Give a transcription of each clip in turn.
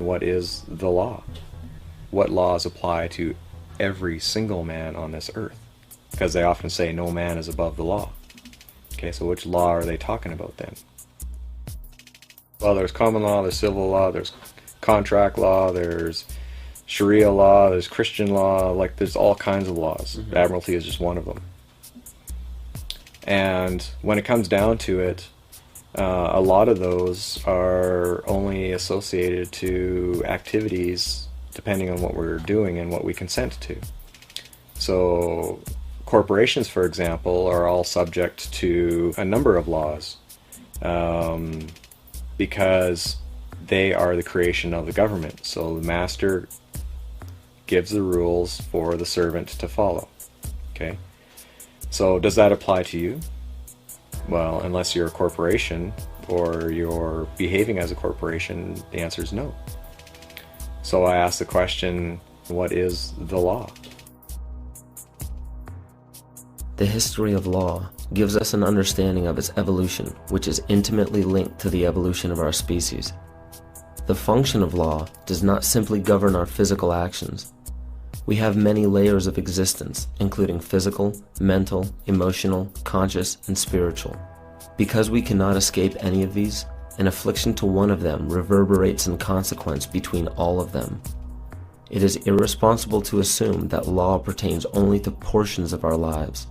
What is the law? What laws apply to every single man on this earth? Because they often say no man is above the law. Okay, so which law are they talking about then? Well, there's common law, there's civil law, there's contract law, there's Sharia law, there's Christian law, like there's all kinds of laws. Mm-hmm. Admiralty is just one of them. And when it comes down to it, a lot of those are only associated to activities depending on what we're doing and what we consent to. So corporations, for example, are all subject to a number of laws because they are the creation of the government. So the master gives the rules for the servant to follow. Okay? So does that apply to you? Well, unless you're a corporation or you're behaving as a corporation, the answer is no. So I ask the question, what is the law? The history of law gives us an understanding of its evolution, which is intimately linked to the evolution of our species. The function of law does not simply govern our physical actions. We have many layers of existence, including physical, mental, emotional, conscious, and spiritual. Because we cannot escape any of these, an affliction to one of them reverberates in consequence between all of them. It is irresponsible to assume that law pertains only to portions of our lives.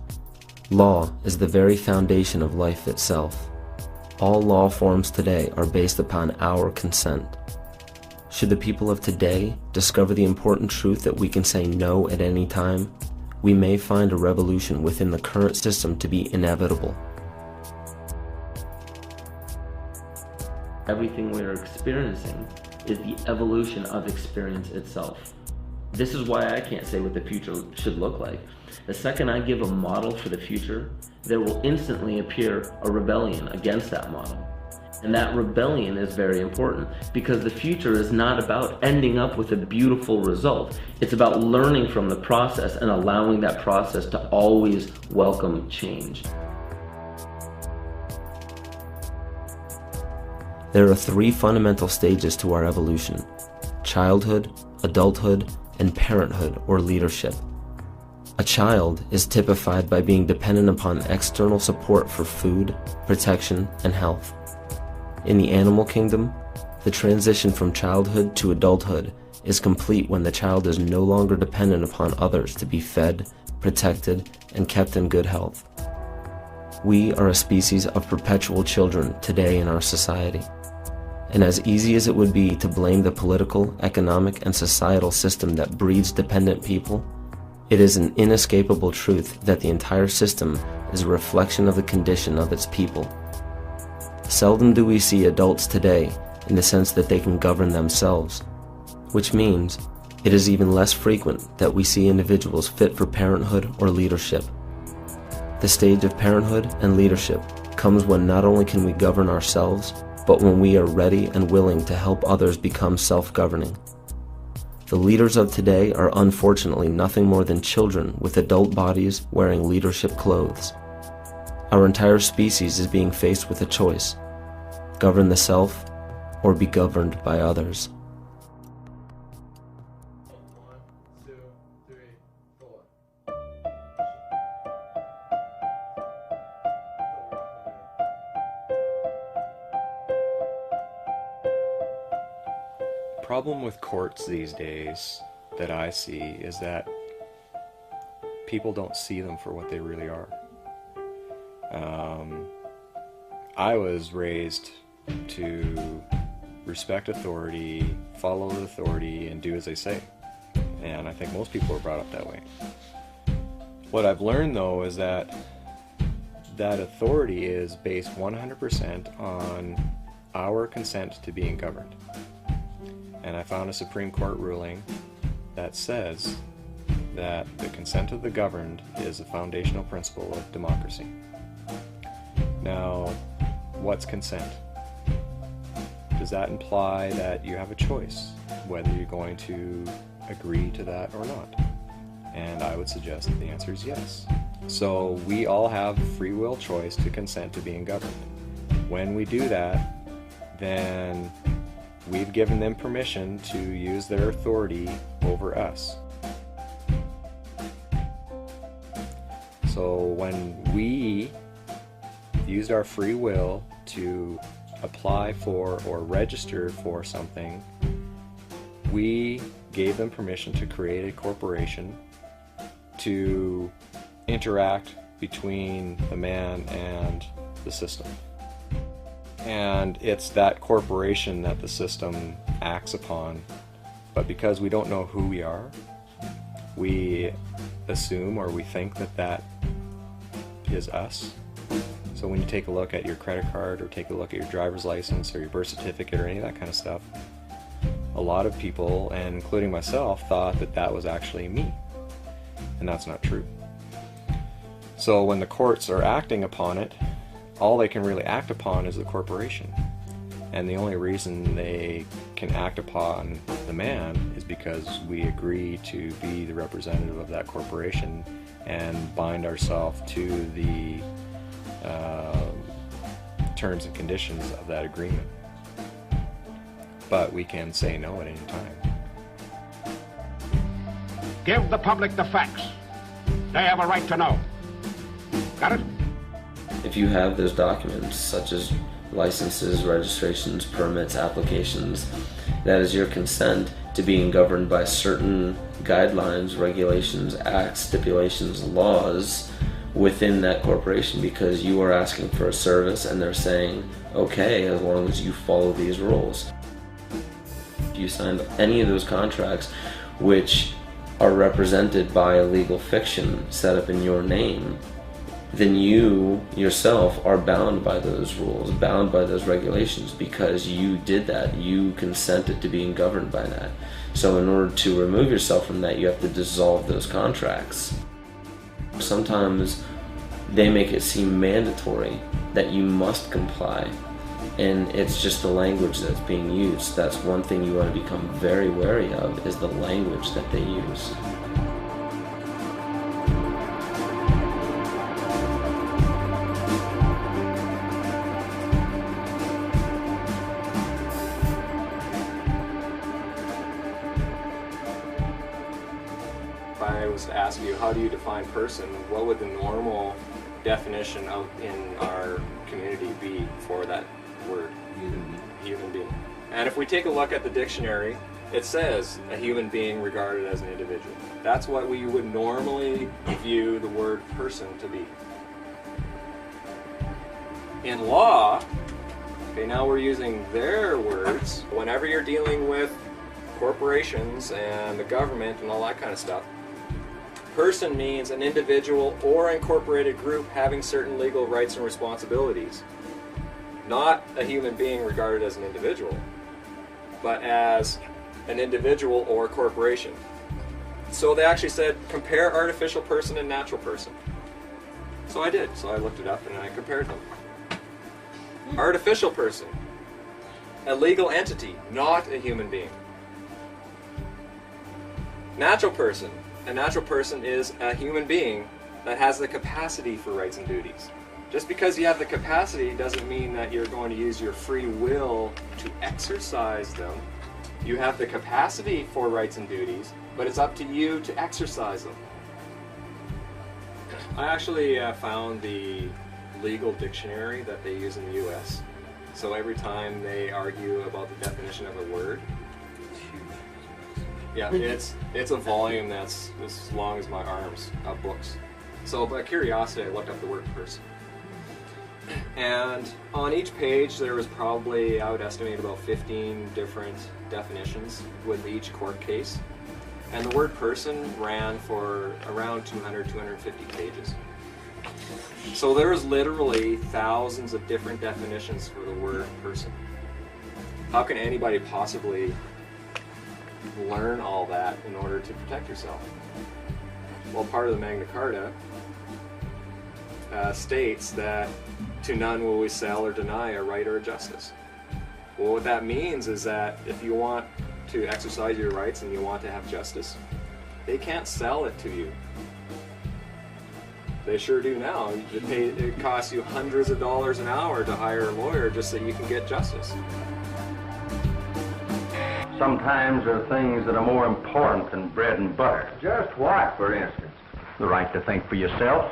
Law is the very foundation of life itself. All law forms today are based upon our consent. Should the people of today discover the important truth that we can say no at any time, we may find a revolution within the current system to be inevitable. Everything we are experiencing is the evolution of experience itself. This is why I can't say what the future should look like. The second I give a model for the future, there will instantly appear a rebellion against that model. And that rebellion is very important because the future is not about ending up with a beautiful result. It's about learning from the process and allowing that process to always welcome change. There are three fundamental stages to our evolution: childhood, adulthood, and parenthood or leadership. A child is typified by being dependent upon external support for food, protection, and health. In the animal kingdom, the transition from childhood to adulthood is complete when the child is no longer dependent upon others to be fed, protected, and kept in good health. We are a species of perpetual children today in our society. And as easy as it would be to blame the political, economic, and societal system that breeds dependent people, it is an inescapable truth that the entire system is a reflection of the condition of its people. Seldom do we see adults today in the sense that they can govern themselves, which means it is even less frequent that we see individuals fit for parenthood or leadership. The stage of parenthood and leadership comes when not only can we govern ourselves, but when we are ready and willing to help others become self-governing. The leaders of today are unfortunately nothing more than children with adult bodies wearing leadership clothes. Our entire species is being faced with a choice: govern the self or be governed by others. Problem with courts these days that I see is that people don't see them for what they really are. I was raised to respect authority, follow the authority, and do as they say. And I think most people are brought up that way. What I've learned, though, is that authority is based 100% on our consent to being governed. And I found a Supreme Court ruling that says that the consent of the governed is a foundational principle of democracy. Now, what's consent? Does that imply that you have a choice whether you're going to agree to that or not? And I would suggest that the answer is yes. So we all have free will choice to consent to being governed. When we do that, then we've given them permission to use their authority over us. So when we used our free will to apply for or register for something, we gave them permission to create a corporation to interact between the man and the system. And it's that corporation that the system acts upon. But because we don't know who we are, we assume or we think that that is us. So when you take a look at your credit card or take a look at your driver's license or your birth certificate or any of that kind of stuff, a lot of people, and including myself, thought that that was actually me. And that's not true. So when the courts are acting upon it, all they can really act upon is the corporation. And the only reason they can act upon the man is because we agree to be the representative of that corporation and bind ourselves to the terms and conditions of that agreement. But we can say no at any time. Give the public the facts. They have a right to know. Got it? If you have those documents, such as licenses, registrations, permits, applications, that is your consent to being governed by certain guidelines, regulations, acts, stipulations, laws within that corporation, because you are asking for a service and they're saying, okay, as long as you follow these rules. If you signed any of those contracts which are represented by a legal fiction set up in your name, then you yourself are bound by those rules, bound by those regulations, because you did that. You consented to being governed by that. So in order to remove yourself from that, you have to dissolve those contracts. Sometimes they make it seem mandatory that you must comply, and it's just the language that's being used. That's one thing you want to become very wary of, is the language that they use. I was to ask you, how do you define person? What would the normal definition of in our community be for that word? Human being. And if we take a look at the dictionary, it says a human being regarded as an individual. That's what we would normally view the word person to be. In law, okay, now we're using their words. Whenever you're dealing with corporations and the government and all that kind of stuff, person means an individual or incorporated group having certain legal rights and responsibilities. Not a human being regarded as an individual, but as an individual or corporation. So they actually said, compare artificial person and natural person. So I did. So I looked it up and I compared them. Artificial person, a legal entity, not a human being. Natural person. A natural person is a human being that has the capacity for rights and duties. Just because you have the capacity doesn't mean that you're going to use your free will to exercise them. You have the capacity for rights and duties, but it's up to you to exercise them. I actually found the legal dictionary that they use in the US. So every time they argue about the definition of a word, yeah, it's a volume that's as long as my arms of books. So by curiosity, I looked up the word person. And on each page there was probably, I would estimate, about 15 different definitions with each court case. And the word person ran for around 200, 250 pages. So there was literally thousands of different definitions for the word person. How can anybody possibly learn all that in order to protect yourself? Well, part of the Magna Carta states that to none will we sell or deny a right or a justice. Well, what that means is that if you want to exercise your rights and you want to have justice, they can't sell it to you. They sure do now. It costs you hundreds of dollars an hour to hire a lawyer just so you can get justice. Sometimes there are things that are more important than bread and butter. Just what, for instance? The right to think for yourself.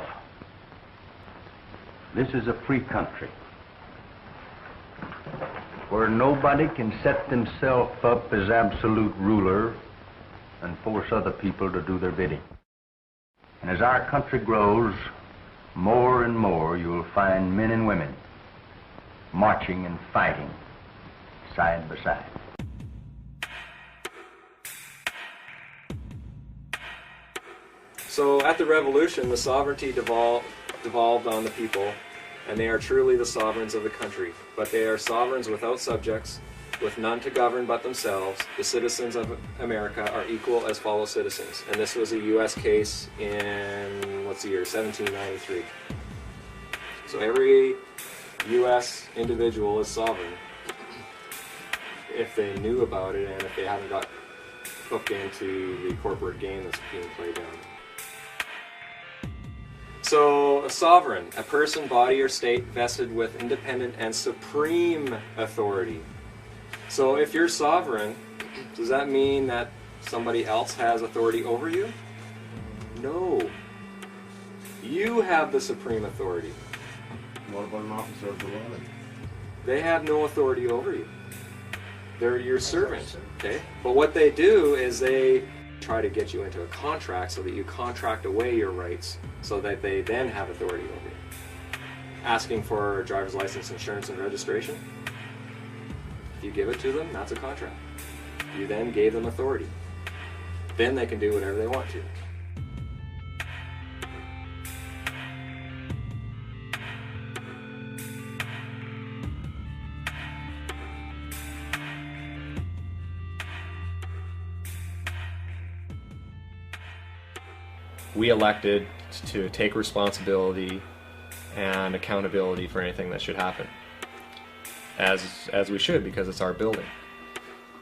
This is a free country where nobody can set themselves up as absolute ruler and force other people to do their bidding. And as our country grows, more and more you'll find men and women marching and fighting side by side. So at the revolution, the sovereignty devolved on the people, and they are truly the sovereigns of the country. But they are sovereigns without subjects, with none to govern but themselves. The citizens of America are equal as fellow citizens. And this was a U.S. case in, what's the year, 1793. So every U.S. individual is sovereign if they knew about it and if they haven't got hooked into the corporate game that's being played down. So, a sovereign, a person, body, or state vested with independent and supreme authority. So, if you're sovereign, does that mean that somebody else has authority over you? No. You have the supreme authority. What about an officer of the law? They have no authority over you. They're your servant, okay? But what they do is they try to get you into a contract so that you contract away your rights so that they then have authority over you. Asking for a driver's license, insurance, and registration. If you give it to them, that's a contract. You then gave them authority. Then they can do whatever they want to. We elected to take responsibility and accountability for anything that should happen, as we should, because it's our building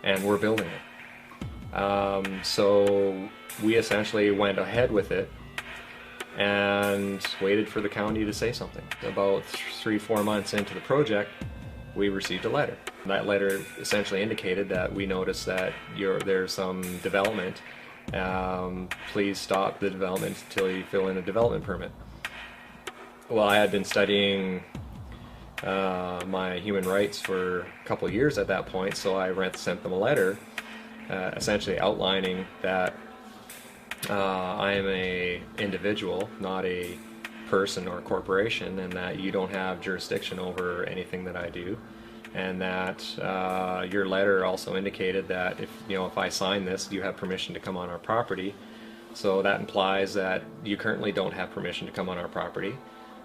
and we're building it. So we essentially went ahead with it and waited for the county to say something. About 3-4 months into the project, we received a letter. That letter essentially indicated that we noticed that there's some development. Please stop the development until you fill in a development permit. Well, I had been studying my human rights for a couple of years at that point, so I sent them a letter essentially outlining that I am an individual, not a person or a corporation, and that you don't have jurisdiction over anything that I do. And that your letter also indicated that if I sign this, you have permission to come on our property. So that implies that you currently don't have permission to come on our property.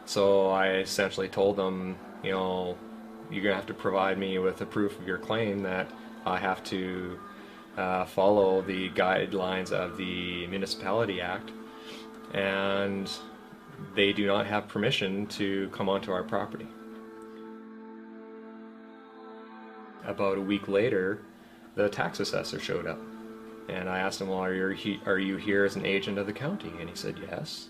So I essentially told them, you're gonna have to provide me with a proof of your claim that I have to follow the guidelines of the Municipality Act, and they do not have permission to come onto our property. About a week later, the tax assessor showed up, and I asked him, well, are you here as an agent of the county? And he said, yes.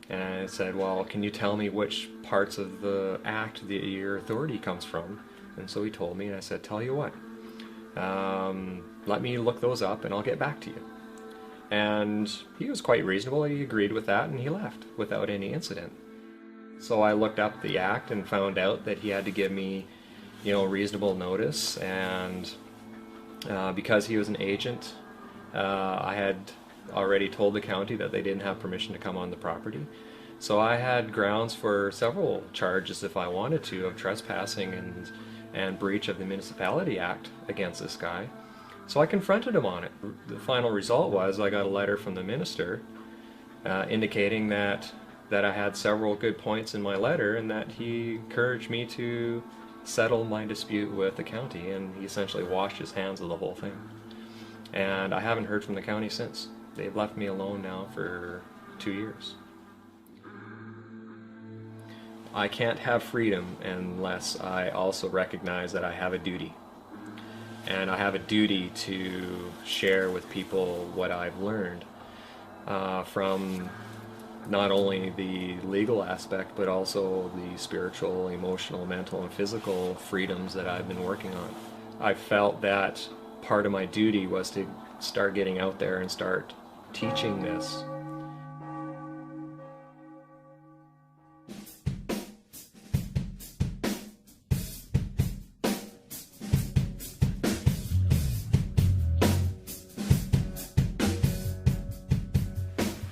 And I said, well, can you tell me which parts of the act that your authority comes from? And so he told me, and I said, tell you what, let me look those up and I'll get back to you. And he was quite reasonable. He agreed with that, and he left without any incident. So I looked up the act and found out that he had to give me reasonable notice, and because he was an agent, I had already told the county that they didn't have permission to come on the property. So I had grounds for several charges, if I wanted to, of trespassing and breach of the Municipality Act against this guy. So I confronted him on it. The final result was I got a letter from the minister indicating that I had several good points in my letter, and that he encouraged me to settle my dispute with the county, and he essentially washed his hands of the whole thing. And I haven't heard from the county since. They've left me alone now for 2 years. I can't have freedom unless I also recognize that I have a duty. And I have a duty to share with people what I've learned from not only the legal aspect, but also the spiritual, emotional, mental, and physical freedoms that I've been working on. I felt that part of my duty was to start getting out there and start teaching this.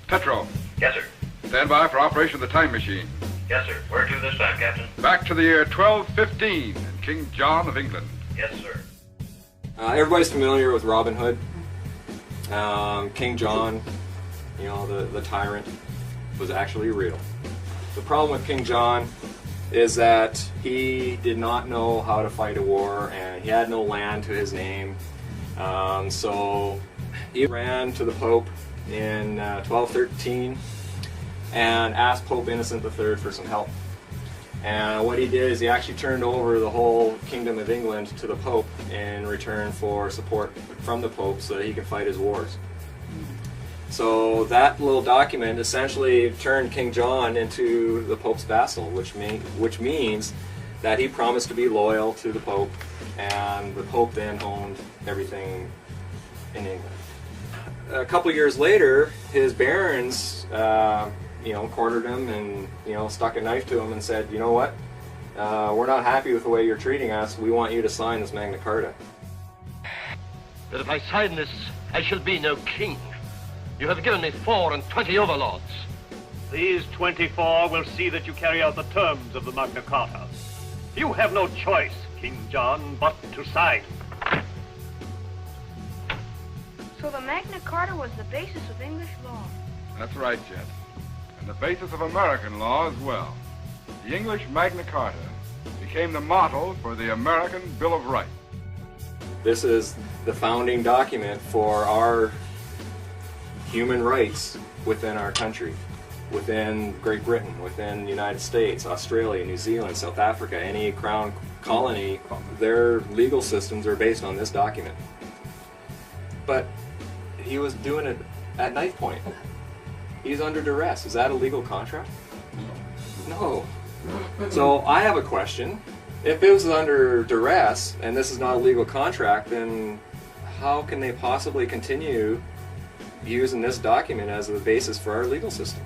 Petro. Yes, sir. Stand by for operation of the time machine. Yes, sir. Where to this time, Captain? Back to the year 1215 and King John of England. Yes, sir. Everybody's familiar with Robin Hood. King John, you know, the tyrant, was actually real. The problem with King John is that he did not know how to fight a war, and he had no land to his name. So he ran to the Pope in 1213 and asked Pope Innocent III for some help. And what he did is he actually turned over the whole Kingdom of England to the Pope in return for support from the Pope so that he could fight his wars. So that little document essentially turned King John into the Pope's vassal, which means that he promised to be loyal to the Pope, and the Pope then owned everything in England. A couple years later, his barons cornered him and stuck a knife to him and said, you know what, we're not happy with the way you're treating us, we want you to sign this Magna Carta. But if I sign this, I shall be no king. You have given me 24 overlords. These 24 will see that you carry out the terms of the Magna Carta. You have no choice, King John, but to sign. So the Magna Carta was the basis of English law. That's right, Jet. And the basis of American law as well. The English Magna Carta became the model for the American Bill of Rights. This is the founding document for our human rights within our country, within Great Britain, within the United States, Australia, New Zealand, South Africa, any crown colony, their legal systems are based on this document. But he was doing it at knife point. He's under duress. Is that a legal contract? No. So I have a question. If it was under duress and this is not a legal contract, then how can they possibly continue using this document as the basis for our legal system?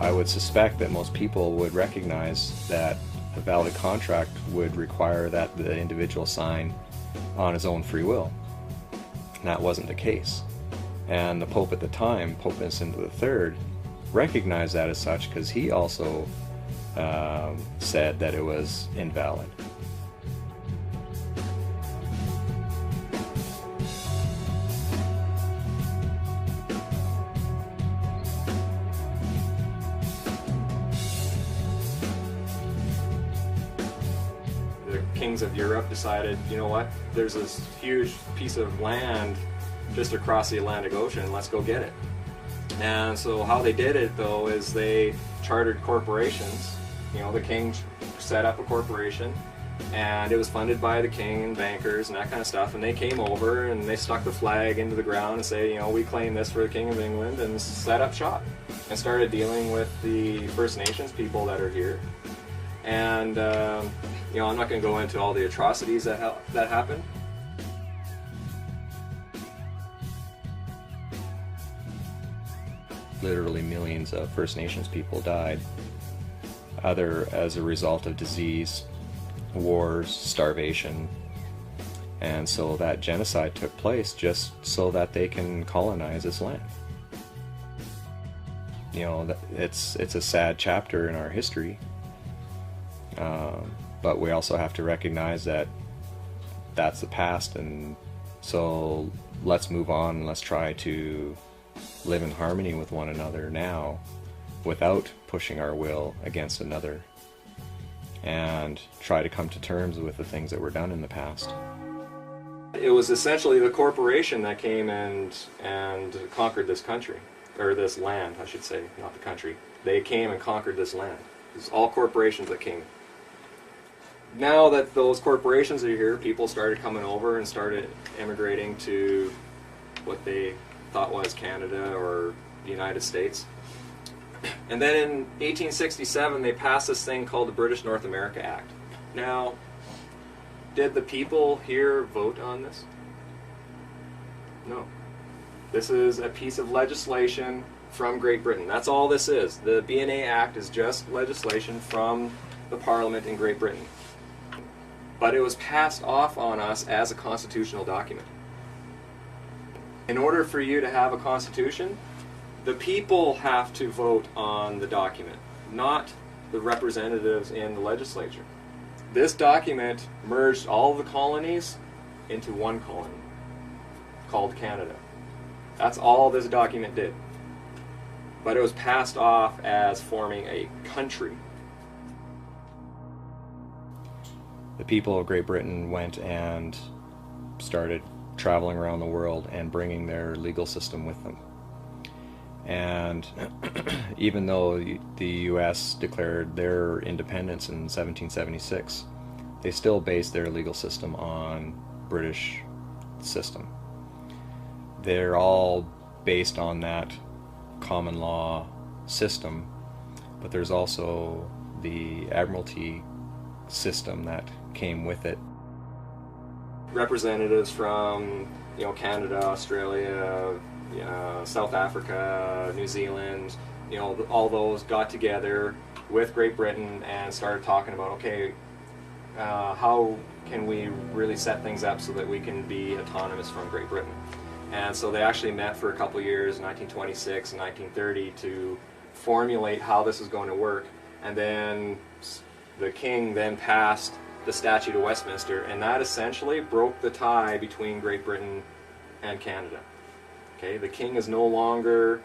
I would suspect that most people would recognize that a valid contract would require that the individual sign on his own free will. And that wasn't the case. And the Pope at the time, Pope Innocent III, recognized that as such because he also said that it was invalid. Kings of Europe decided, you know what, there's this huge piece of land just across the Atlantic Ocean, let's go get it. And so how they did it though is they chartered corporations. You know, the king set up a corporation and it was funded by the king and bankers and that kind of stuff, and they came over and they stuck the flag into the ground and say, you know, we claim this for the King of England, and set up shop and started dealing with the First Nations people that are here. And you know, I'm not going to go into all the atrocities that happened. Literally millions of First Nations people died, either as a result of disease, wars, starvation, and so that genocide took place just so that they can colonize this land. You know, it's a sad chapter in our history. But we also have to recognize that that's the past, and so let's move on and let's try to live in harmony with one another now without pushing our will against another, and try to come to terms with the things that were done in the past. It was essentially the corporation that came and conquered this country, or this land, I should say, not the country. They came and conquered this land. It was all corporations that came. Now that those corporations are here, people started coming over and started immigrating to what they thought was Canada or the United States. And then in 1867 they passed this thing called the British North America Act. Now, did the people here vote on this? No. This is a piece of legislation from Great Britain. That's all this is. The B&A Act is just legislation from the Parliament in Great Britain. But it was passed off on us as a constitutional document. In order for you to have a constitution, the people have to vote on the document, not the representatives in the legislature. This document merged all the colonies into one colony called Canada. That's all this document did. But it was passed off as forming a country. The people of Great Britain went and started traveling around the world and bringing their legal system with them. And even though the U.S. declared their independence in 1776, they still based their legal system on British system. They're all based on that common law system, but there's also the Admiralty system that came with it. Representatives from Canada, Australia, South Africa, New Zealand, all those got together with Great Britain and started talking about, okay, how can we really set things up so that we can be autonomous from Great Britain? And so they actually met for a couple of years, 1926 and 1930, to formulate how this was going to work. And then the king then passed the Statute of Westminster, and that essentially broke the tie between Great Britain and Canada. Okay, the king is no longer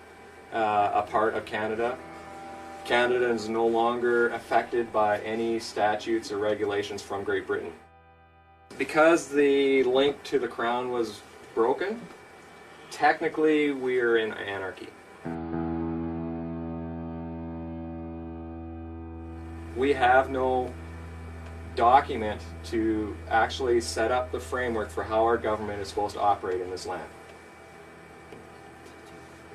a part of Canada. Canada is no longer affected by any statutes or regulations from Great Britain. Because the link to the crown was broken, technically we're in anarchy. We have no document to actually set up the framework for how our government is supposed to operate in this land.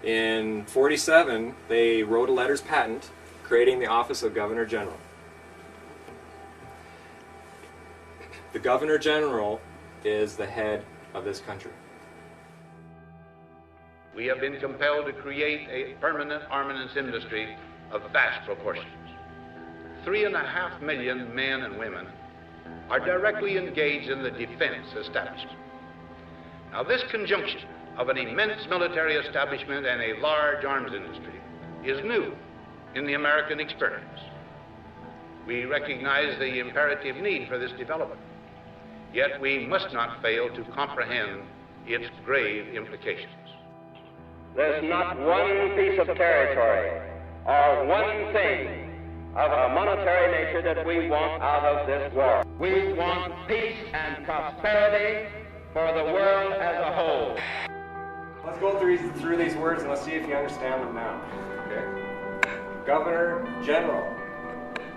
In 47, they wrote a letters patent creating the office of Governor General. The Governor General is the head of this country. We have been compelled to create a permanent armaments industry of vast proportions. 3.5 million men and women are directly engaged in the defense establishment. Now, this conjunction of an immense military establishment and a large arms industry is new in the American experience. We recognize the imperative need for this development, yet we must not fail to comprehend its grave implications. There's not one piece of territory or one thing of a monetary nature that we want out of this war. We want peace and prosperity for the world as a whole. Let's go through these words and let's see if you understand them now. Okay? Governor General.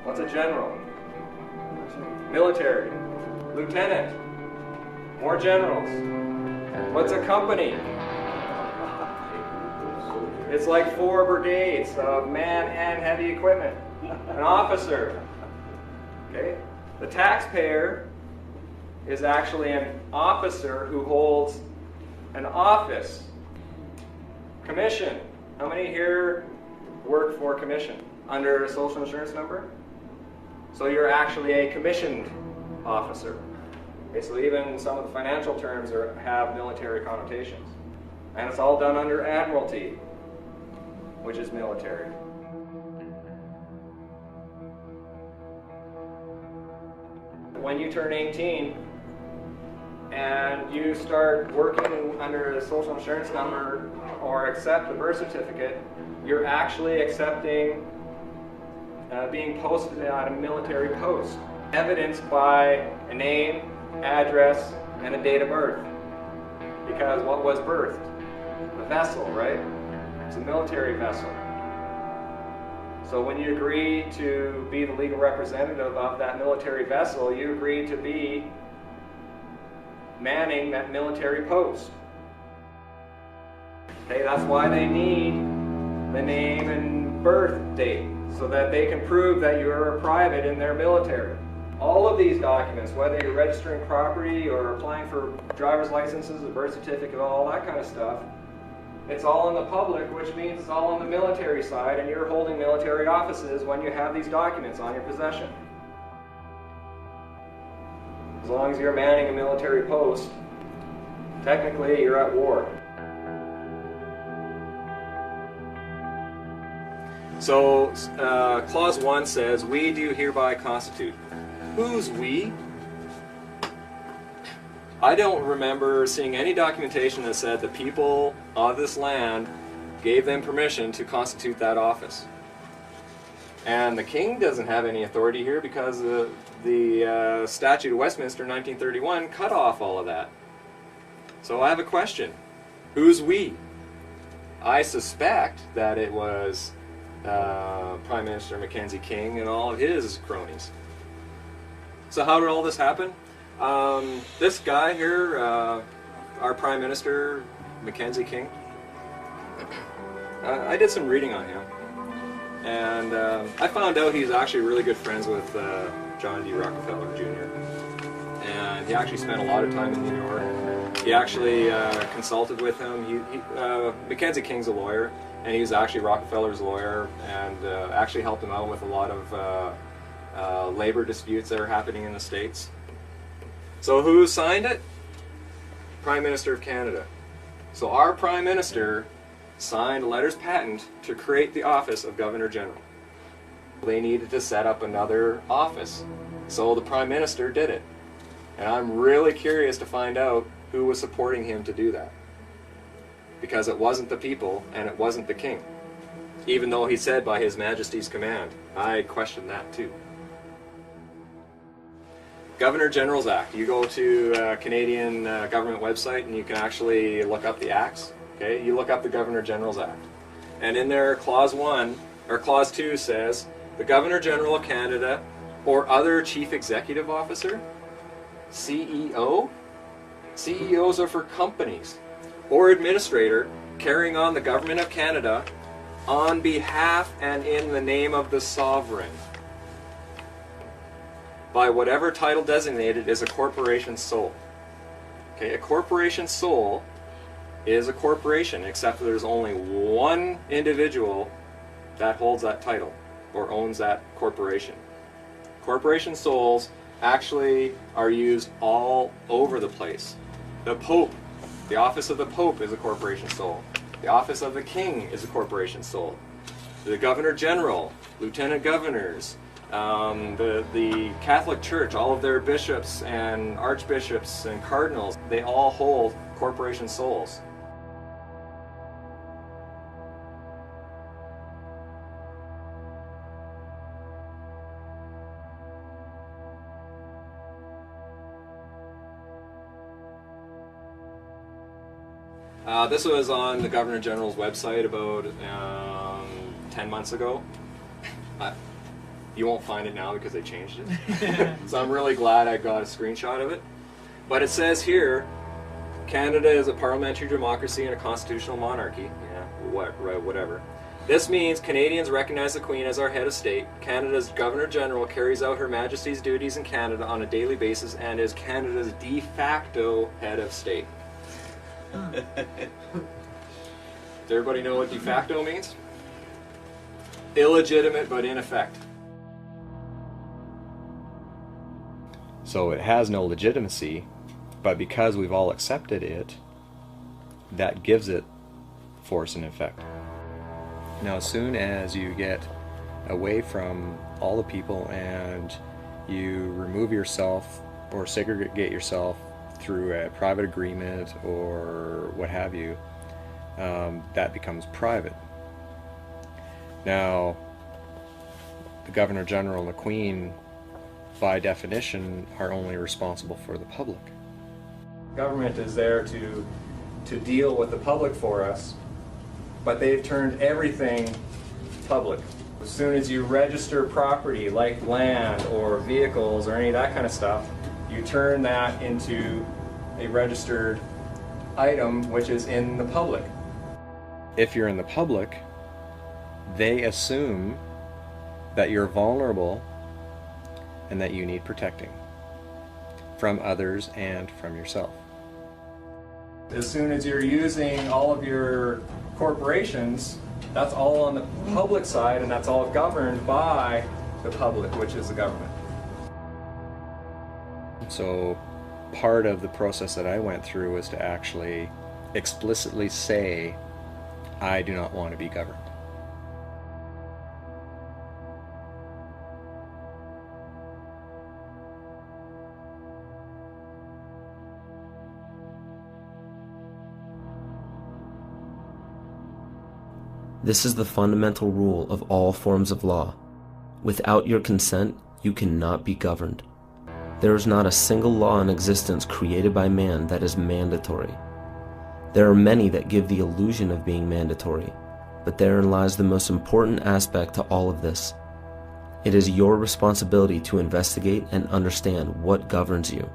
What's a general? Military. Lieutenant. More generals. What's a company? It's like 4 brigades of man and heavy equipment. An officer. Okay? The taxpayer is actually an officer who holds an office. Commission. How many here work for commission under a social insurance number? So you're actually a commissioned officer. Okay, so even some of the financial terms have military connotations. And it's all done under Admiralty, which is military. When you turn 18 and you start working under a social insurance number or accept a birth certificate, you're actually accepting being posted at a military post, evidenced by a name, address, and a date of birth. Because what was birthed? A vessel, right? It's a military vessel. So when you agree to be the legal representative of that military vessel, you agree to be manning that military post. Okay, that's why they need the name and birth date, so that they can prove that you're a private in their military. All of these documents, whether you're registering property or applying for driver's licenses, a birth certificate, all that kind of stuff, it's all in the public, which means it's all on the military side, and you're holding military offices when you have these documents on your possession. As long as you're manning a military post, technically you're at war. So, Clause 1 says, "We do hereby constitute." Who's we? I don't remember seeing any documentation that said the people of this land gave them permission to constitute that office. And the king doesn't have any authority here because the Statute of Westminster 1931 cut off all of that. So I have a question. Who's we? I suspect that it was Prime Minister Mackenzie King and all of his cronies. So how did all this happen? This guy here, our Prime Minister, Mackenzie King, I did some reading on him. And I found out he's actually really good friends with John D. Rockefeller Jr. And he actually spent a lot of time in New York. He actually consulted with him. Mackenzie King's a lawyer, and he was actually Rockefeller's lawyer, and actually helped him out with a lot of labor disputes that are happening in the States. So who signed it? Prime Minister of Canada. So our Prime Minister signed letters patent to create the office of Governor General. They needed to set up another office, so the Prime Minister did it. And I'm really curious to find out who was supporting him to do that. Because it wasn't the people, and it wasn't the king. Even though he said by His Majesty's command. I question that too. Governor General's Act. You go to Canadian government website and you can actually look up the acts. Okay, you look up the Governor General's Act. And in there, Clause 1, or Clause 2 says, the Governor General of Canada or other Chief Executive Officer, CEO, CEOs are for companies, or administrator carrying on the Government of Canada on behalf and in the name of the Sovereign, by whatever title designated is a corporation sole. Okay, a corporation sole is a corporation, except that there's only one individual that holds that title or owns that corporation. Corporation soles actually are used all over the place. The Pope, the office of the Pope is a corporation sole. The office of the King is a corporation sole. The Governor General, Lieutenant Governors, the Catholic Church, all of their bishops and archbishops and cardinals, they all hold corporation soles. This was on the Governor General's website about 10 months ago. You won't find it now because they changed it. So I'm really glad I got a screenshot of it. But it says here, Canada is a parliamentary democracy and a constitutional monarchy. Yeah, whatever. This means Canadians recognize the Queen as our head of state. Canada's Governor General carries out Her Majesty's duties in Canada on a daily basis and is Canada's de facto head of state. Does everybody know what de facto means? Illegitimate but in effect. So it has no legitimacy, but because we've all accepted it, that gives it force and effect. Now, as soon as you get away from all the people and you remove yourself or segregate yourself through a private agreement or what have you, that becomes private. Now, the Governor General and the Queen, by definition, are only responsible for the public. Government is there to deal with the public for us, but they've turned everything public. As soon as you register property like land or vehicles or any of that kind of stuff, you turn that into a registered item which is in the public. if you're in the public, they assume that you're vulnerable and that you need protecting from others and from yourself. As soon as you're using all of your corporations, that's all on the public side, and that's all governed by the public, which is the government. So part of the process that I went through was to actually explicitly say, I do not want to be governed. This is the fundamental rule of all forms of law. Without your consent, you cannot be governed. There is not a single law in existence created by man that is mandatory. There are many that give the illusion of being mandatory, but therein lies the most important aspect to all of this. It is your responsibility to investigate and understand what governs you.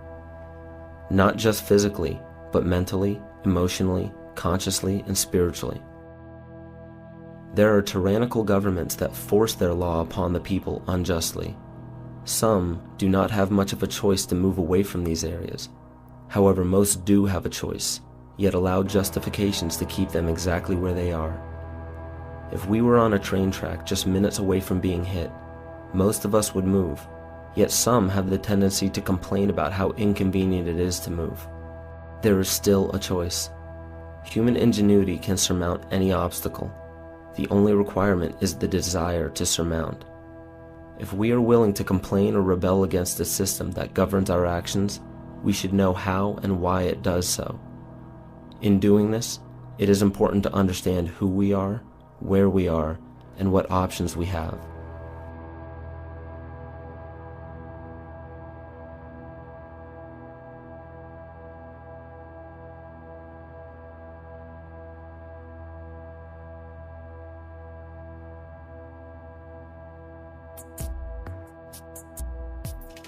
Not just physically, but mentally, emotionally, consciously, and spiritually. There are tyrannical governments that force their law upon the people unjustly. Some do not have much of a choice to move away from these areas. However, most do have a choice, yet allow justifications to keep them exactly where they are. If we were on a train track just minutes away from being hit, most of us would move, yet some have the tendency to complain about how inconvenient it is to move. There is still a choice. Human ingenuity can surmount any obstacle. The only requirement is the desire to surmount. If we are willing to complain or rebel against the system that governs our actions, we should know how and why it does so. In doing this, it is important to understand who we are, where we are, and what options we have.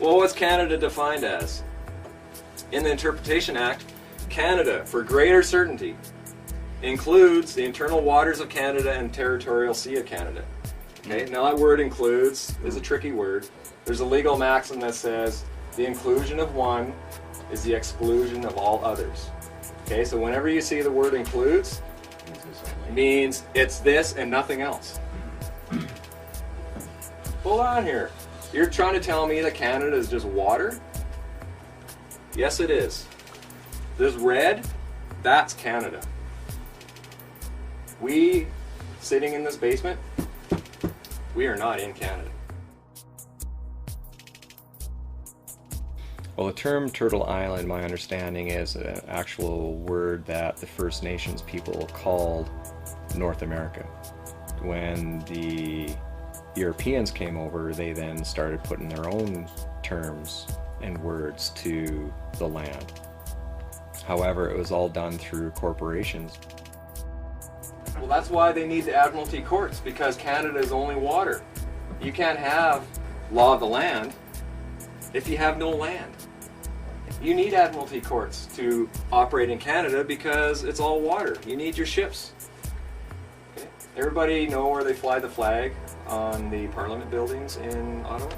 Well, what's Canada defined as? In the Interpretation Act, Canada, for greater certainty, includes the internal waters of Canada and territorial sea of Canada. Okay, now that word includes is a tricky word. There's a legal maxim that says the inclusion of one is the exclusion of all others. Okay, so whenever you see the word includes, it means it's this and nothing else. Hold on here. You're trying to tell me that Canada is just water? Yes, it is. This red, that's Canada. We, sitting in this basement, we are not in Canada. Well, the term Turtle Island, my understanding, is an actual word that the First Nations people called North America. When the Europeans came over, they then started putting their own terms and words to the land. However, it was all done through corporations. Well, that's why they need the Admiralty courts, because Canada is only water. You can't have law of the land if you have no land. You need Admiralty courts to operate in Canada because it's all water. You need your ships. Okay. Everybody know where they fly the flag on the Parliament buildings in Ottawa?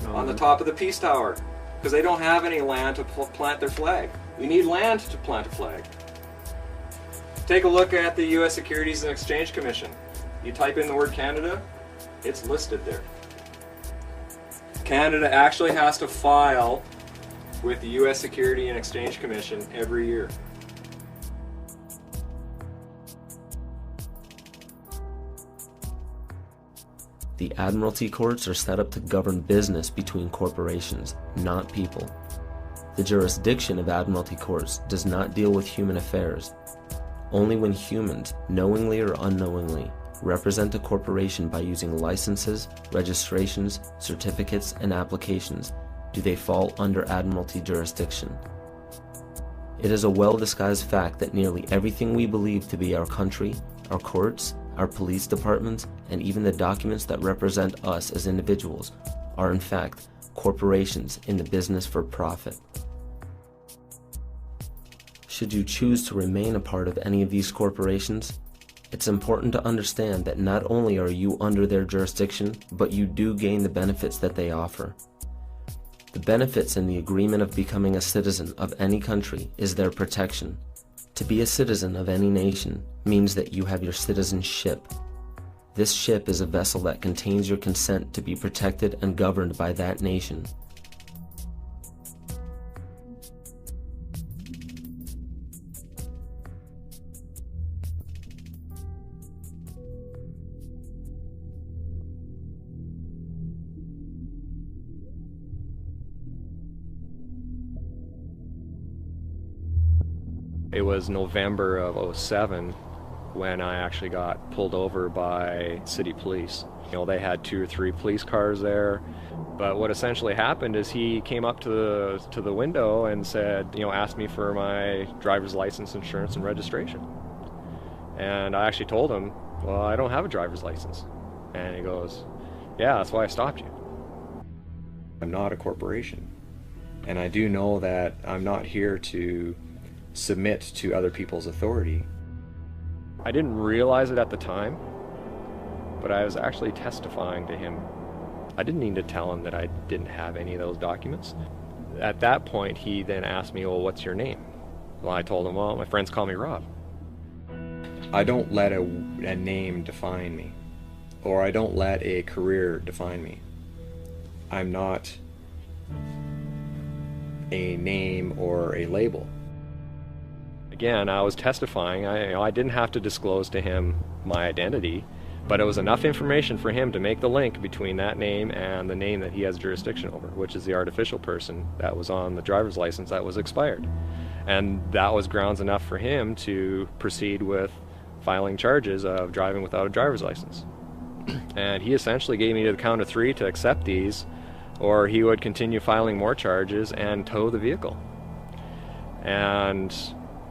On the top of the Peace Tower, because they don't have any land to plant their flag. We need land to plant a flag. Take a look at the U.S. Securities and Exchange Commission. You type in the word Canada, it's listed there. Canada actually has to file with the U.S. Securities and Exchange Commission every year. The Admiralty courts are set up to govern business between corporations, not people. The jurisdiction of Admiralty courts does not deal with human affairs. Only when humans, knowingly or unknowingly, represent a corporation by using licenses, registrations, certificates, and applications do they fall under Admiralty jurisdiction. It is a well-disguised fact that nearly everything we believe to be our country, our courts, our police departments, and even the documents that represent us as individuals are in fact corporations in the business for profit. should you choose to remain a part of any of these corporations, it's important to understand that not only are you under their jurisdiction, but you do gain the benefits that they offer. The benefits in the agreement of becoming a citizen of any country is their protection. To be a citizen of any nation means that you have your citizenship. This ship is a vessel that contains your consent to be protected and governed by that nation. It was November of '07 when I actually got pulled over by city police. You know, they had 2 or 3 police cars there, but what essentially happened is he came up to the window and said, you know, asked me for my driver's license, insurance, and registration. And I actually told him, well, I don't have a driver's license. And he goes, yeah, that's why I stopped you. I'm not a corporation, and I do know that I'm not here to submit to other people's authority. I didn't realize it at the time, but I was actually testifying to him. I didn't need to tell him that I didn't have any of those documents. At that point, he then asked me, well, what's your name? Well, I told him, well, my friends call me Rob. I don't let a name define me, or I don't let a career define me. I'm not a name or a label. Again, I was testifying. I didn't have to disclose to him my identity, but it was enough information for him to make the link between that name and the name that he has jurisdiction over, which is the artificial person that was on the driver's license that was expired. And that was grounds enough for him to proceed with filing charges of driving without a driver's license. And he essentially gave me to the count of 3 to accept these, or he would continue filing more charges and tow the vehicle. And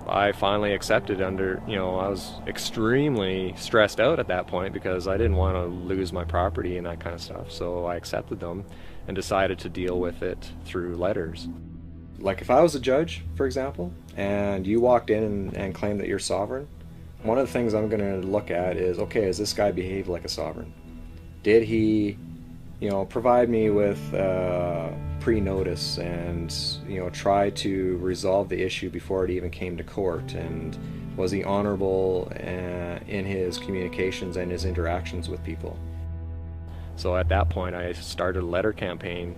I finally accepted under, you know, I was extremely stressed out at that point because I didn't want to lose my property and that kind of stuff. So I accepted them and decided to deal with it through letters. Like if I was a judge, for example, and you walked in and claimed that you're sovereign, one of the things I'm going to look at is, okay, does this guy behave like a sovereign? Did he, you know, provide me with pre-notice and, you know, try to resolve the issue before it even came to court? And was he honorable in his communications and his interactions with people? So at that point I started a letter campaign,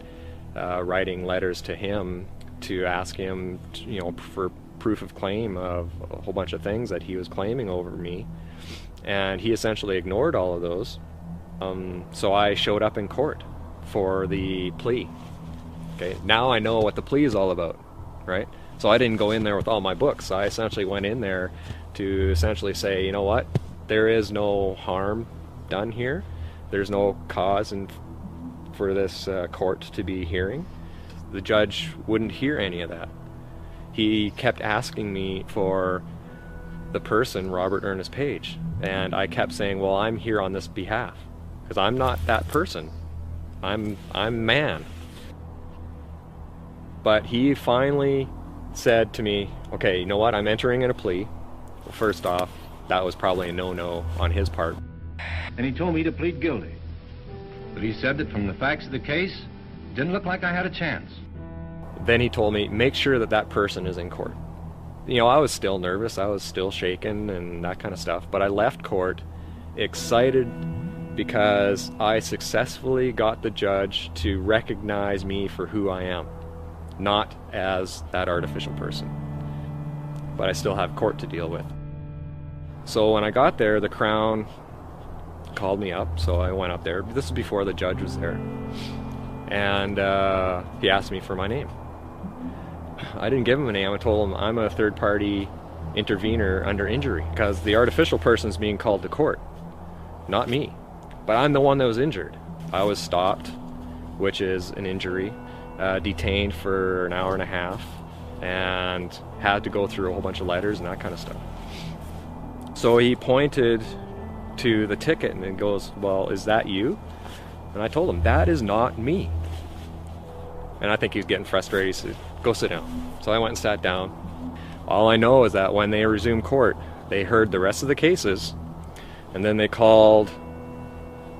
writing letters to him to ask him, you know, for proof of claim of a whole bunch of things that he was claiming over me. And he essentially ignored all of those. So I showed up in court for the plea. Okay, now I know what the plea is all about, right? So I didn't go in there with all my books. I essentially went in there to essentially say, you know what, there is no harm done here. There's no cause for this court to be hearing. The judge wouldn't hear any of that. He kept asking me for the person, Robert Ernest Page, and I kept saying, well, I'm here on this behalf, because I'm not that person. I'm man. But he finally said to me, okay, you know what, I'm entering in a plea. Well, first off, that was probably a no-no on his part. And he told me to plead guilty. But he said that from the facts of the case, it didn't look like I had a chance. Then he told me, make sure that that person is in court. You know, I was still nervous, I was still shaken and that kind of stuff, but I left court excited because I successfully got the judge to recognize me for who I am, not as that artificial person. But I still have court to deal with. So when I got there, the Crown called me up, so I went up there. This is before the judge was there. And he asked me for my name. I didn't give him a name. I told him I'm a third-party intervener under injury because the artificial person's being called to court, not me. But I'm the one that was injured. I was stopped, which is an injury, detained for an hour and a half, and had to go through a whole bunch of letters and that kind of stuff. So he pointed to the ticket and goes, well, is that you? And I told him, that is not me. And I think he was getting frustrated. He said, go sit down. So I went and sat down. All I know is that when they resumed court, they heard the rest of the cases, and then they called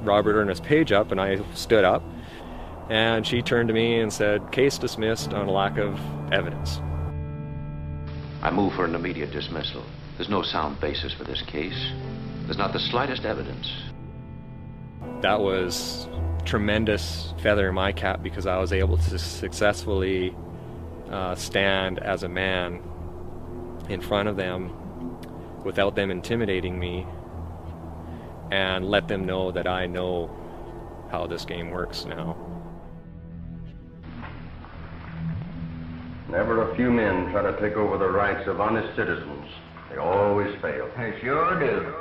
Robert Ernest Page up, and I stood up, and she turned to me and said, "Case dismissed on a lack of evidence." I move for an immediate dismissal. There's no sound basis for this case. There's not the slightest evidence. That was tremendous feather in my cap, because I was able to successfully stand as a man in front of them without them intimidating me, and let them know that I know how this game works now. Never a few men try to take over the rights of honest citizens. They always fail. They sure do.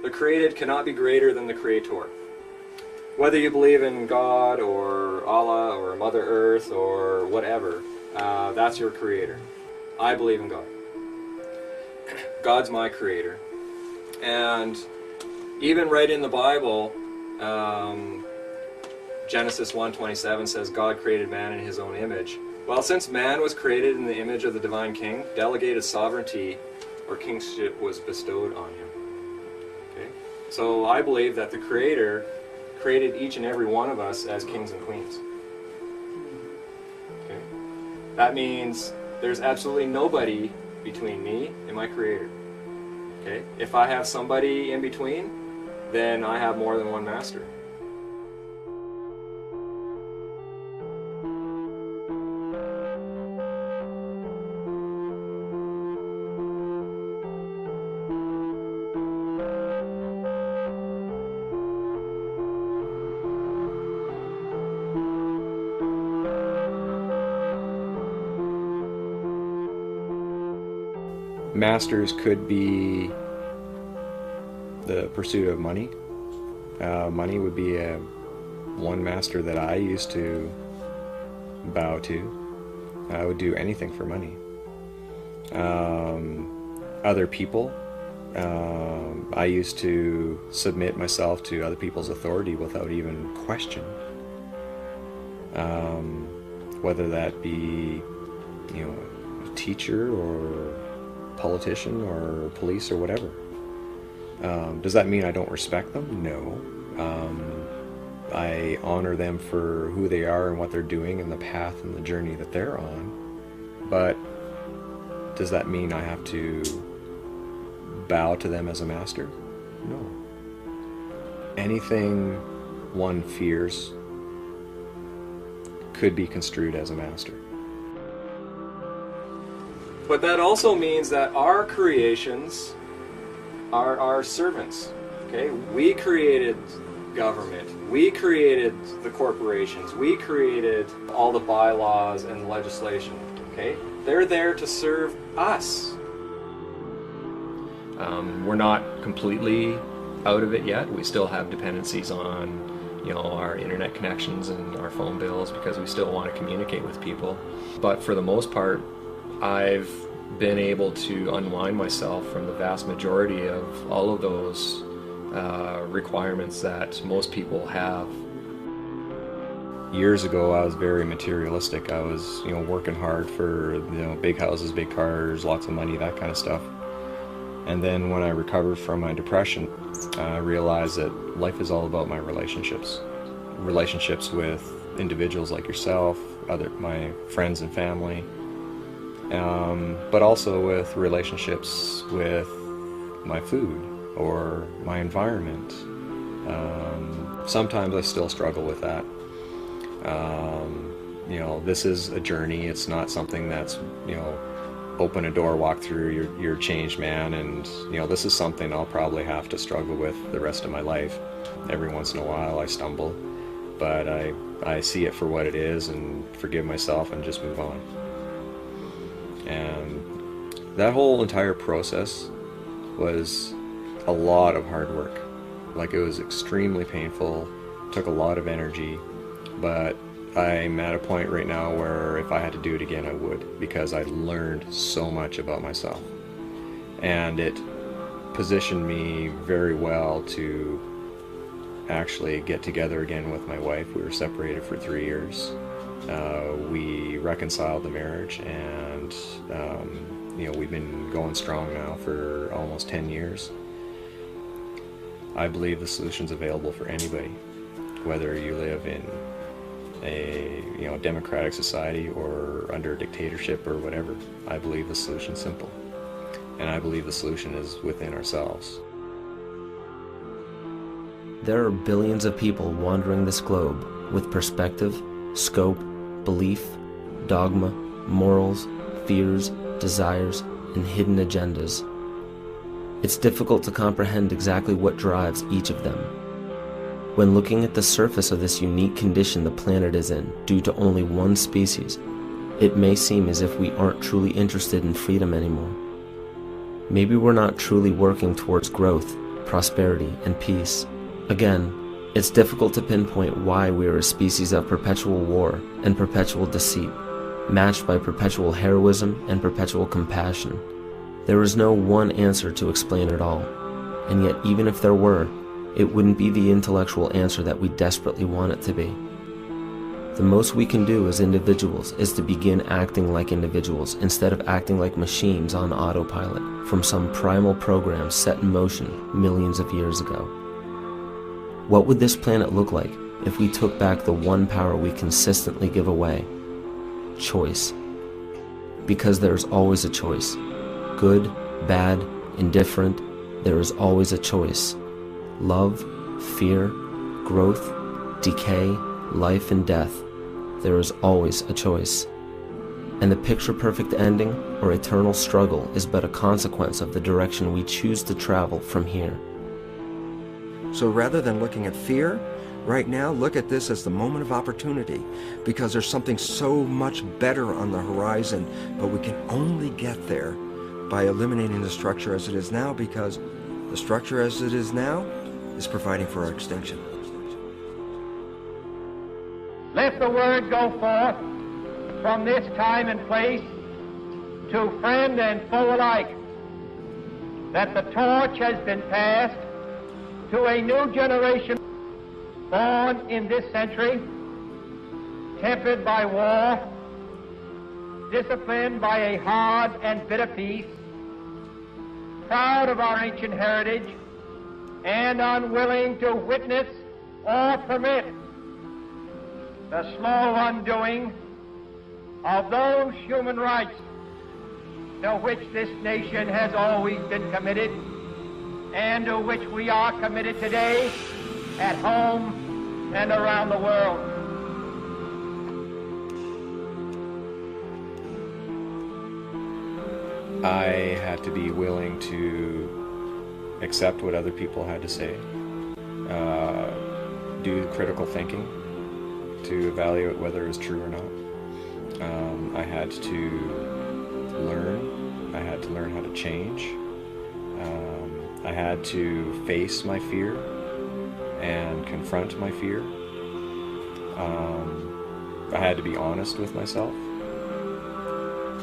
The created cannot be greater than the creator. Whether you believe in God or Allah or Mother Earth or whatever, that's your creator. I believe in God. God's my creator. And even right in the Bible, Genesis 1:27 says God created man in his own image. Well, since man was created in the image of the divine king, delegated sovereignty or kingship was bestowed on him. Okay? So I believe that the creator created each and every one of us as kings and queens. Okay? That means there's absolutely nobody between me and my creator. Okay? If I have somebody in between, then I have more than one master. Masters could be the pursuit of money. Money would be one master that I used to bow to. I would do anything for money. Other people, I used to submit myself to other people's authority without even question. Whether that be, a teacher or politician or police or whatever. Does that mean I don't respect them? No. I honor them for who they are and what they're doing and the path and the journey that they're on. But does that mean I have to bow to them as a master? No. Anything one fears could be construed as a master. But that also means that our creations are our servants. Okay? We created government. We created the corporations. We created all the bylaws and legislation. Okay? They're there to serve us. We're not completely out of it yet. We still have dependencies on, our internet connections and our phone bills because we still want to communicate with people. But for the most part, I've been able to unwind myself from the vast majority of all of those requirements that most people have. Years ago, I was very materialistic. I was, working hard for, big houses, big cars, lots of money, that kind of stuff. And then when I recovered from my depression, I realized that life is all about my relationships. Relationships with individuals like yourself, my friends and family, but also with relationships with my food or my environment. Sometimes I still struggle with that. This is a journey. It's not something that's, open a door, walk through, you're a changed man, and this is something I'll probably have to struggle with the rest of my life. Every once in a while I stumble, but I see it for what it is and forgive myself and just move on. And that whole entire process was a lot of hard work. Like, it was extremely painful, took a lot of energy, but I'm at a point right now where if I had to do it again, I would, because I learned so much about myself. And it positioned me very well to actually get together again with my wife. We were separated for 3 years. We reconciled the marriage, and we've been going strong now for almost 10 years. I believe the solution's available for anybody, whether you live in a democratic society or under a dictatorship or whatever. I believe the solution's simple, and I believe the solution is within ourselves. There are billions of people wandering this globe with perspective, scope, belief, dogma, morals, fears, desires, and hidden agendas. It's difficult to comprehend exactly what drives each of them. When looking at the surface of this unique condition the planet is in due to only one species, it may seem as if we aren't truly interested in freedom anymore. Maybe we're not truly working towards growth, prosperity, and peace. Again, it's difficult to pinpoint why we are a species of perpetual war and perpetual deceit, matched by perpetual heroism and perpetual compassion. There is no one answer to explain it all, and yet even if there were, it wouldn't be the intellectual answer that we desperately want it to be. The most we can do as individuals is to begin acting like individuals instead of acting like machines on autopilot from some primal program set in motion millions of years ago. What would this planet look like if we took back the one power we consistently give away? Choice. Because there is always a choice. Good, bad, indifferent, there is always a choice. Love, fear, growth, decay, life and death, there is always a choice. And the picture-perfect ending or eternal struggle is but a consequence of the direction we choose to travel from here. So rather than looking at fear, right now, look at this as the moment of opportunity, because there's something so much better on the horizon, but we can only get there by eliminating the structure as it is now, because the structure as it is now is providing for our extinction. Let the word go forth from this time and place to friend and foe alike that the torch has been passed to a new generation born in this century, tempered by war, disciplined by a hard and bitter peace, proud of our ancient heritage, and unwilling to witness or permit the slow undoing of those human rights to which this nation has always been committed and to which we are committed today at home and around the world. I had to be willing to accept what other people had to say, do critical thinking to evaluate whether it was true or not. I had to learn. I had to learn how to change. I had to face my fear and confront my fear. I had to be honest with myself,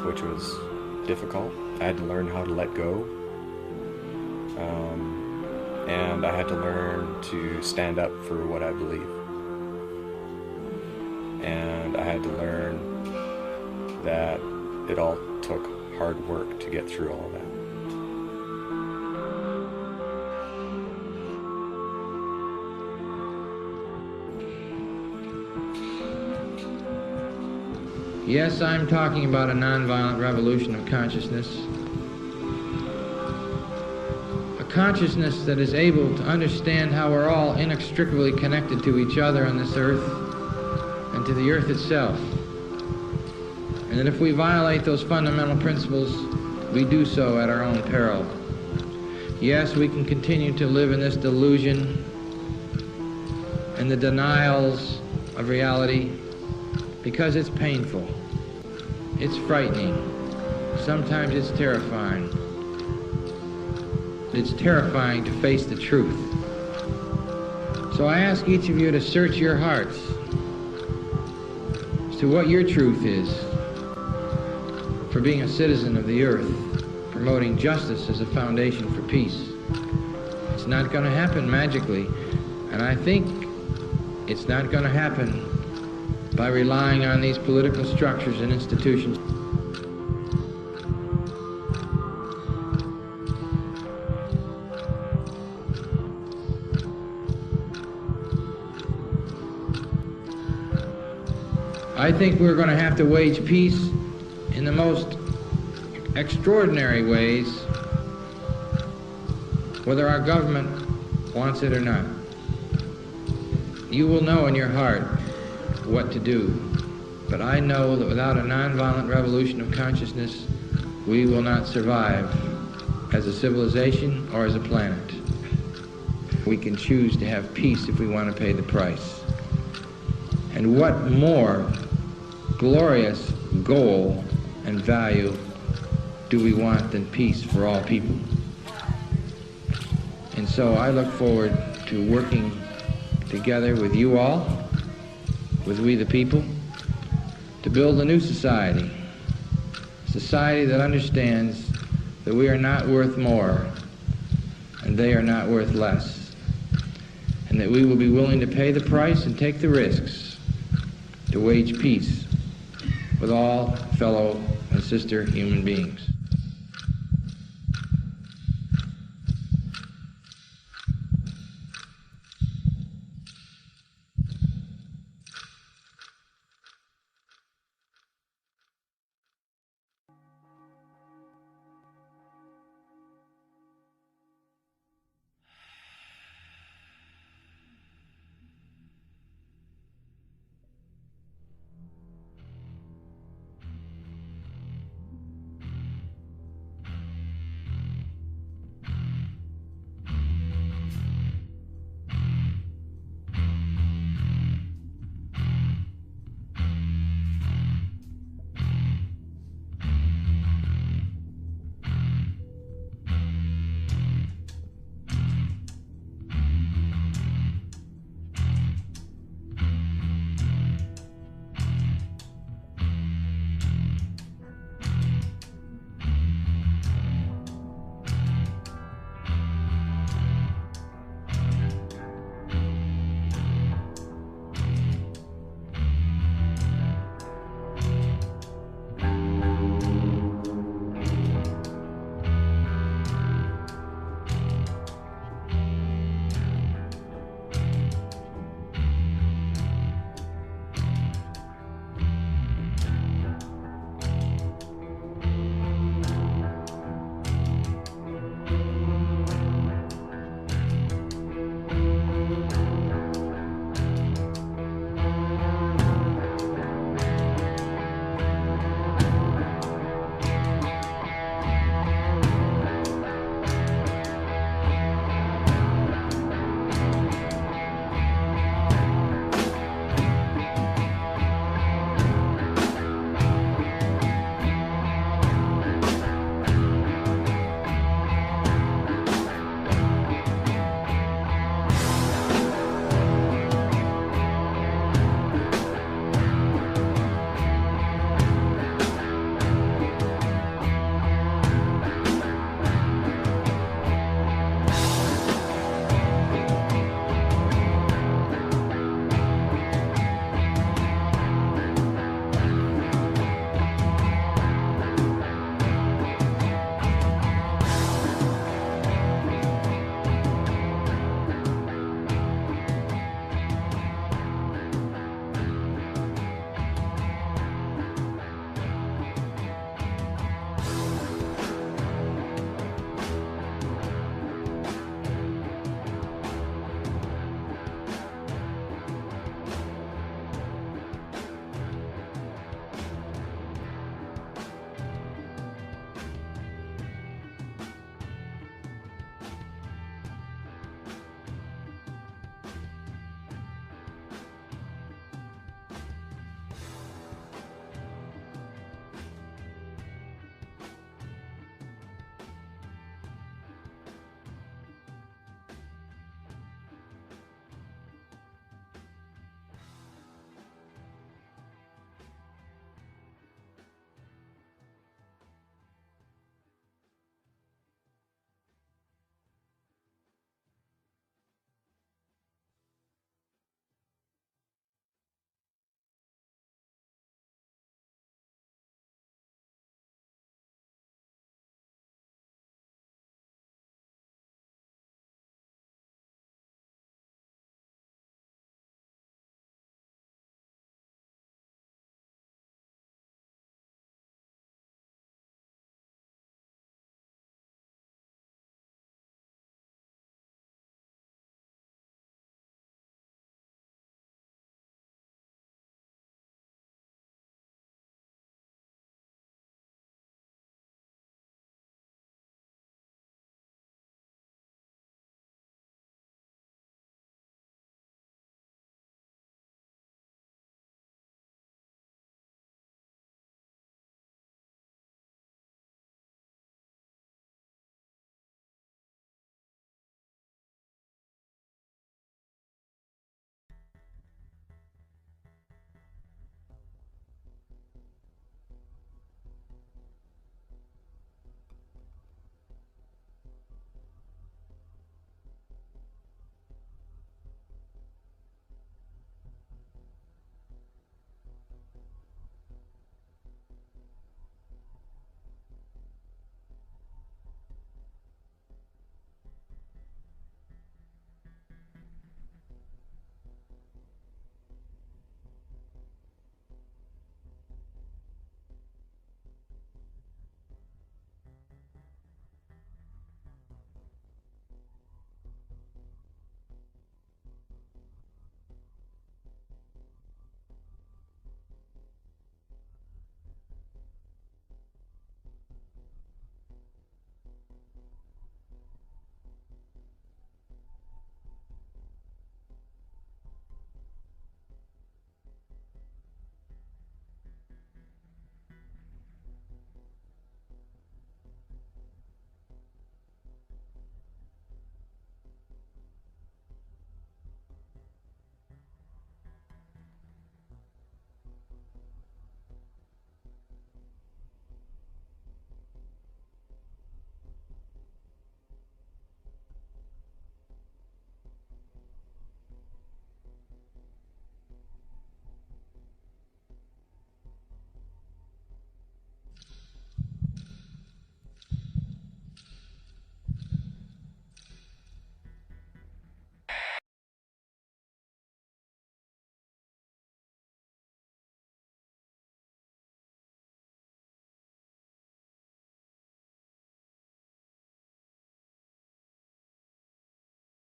which was difficult. I had to learn how to let go. And I had to learn to stand up for what I believe. And I had to learn that it all took hard work to get through all of that. Yes, I'm talking about a nonviolent revolution of consciousness. A consciousness that is able to understand how we're all inextricably connected to each other on this earth and to the earth itself. And that if we violate those fundamental principles, we do so at our own peril. Yes, we can continue to live in this delusion and the denials of reality because it's painful. It's frightening. Sometimes it's terrifying. It's terrifying to face the truth. So I ask each of you to search your hearts to what your truth is for being a citizen of the earth, promoting justice as a foundation for peace. It's not going to happen magically, and I think it's not going to happen by relying on these political structures and institutions. I think we're going to have to wage peace in the most extraordinary ways, whether our government wants it or not. You will know in your heart what to do, but I know that without a nonviolent revolution of consciousness, we will not survive as a civilization or as a planet. We can choose to have peace if we want to pay the price. And what more glorious goal and value do we want than peace for all people? And so I look forward to working together with you all, with we the people, to build a new society, a society that understands that we are not worth more and they are not worth less, and that we will be willing to pay the price and take the risks to wage peace with all fellow and sister human beings.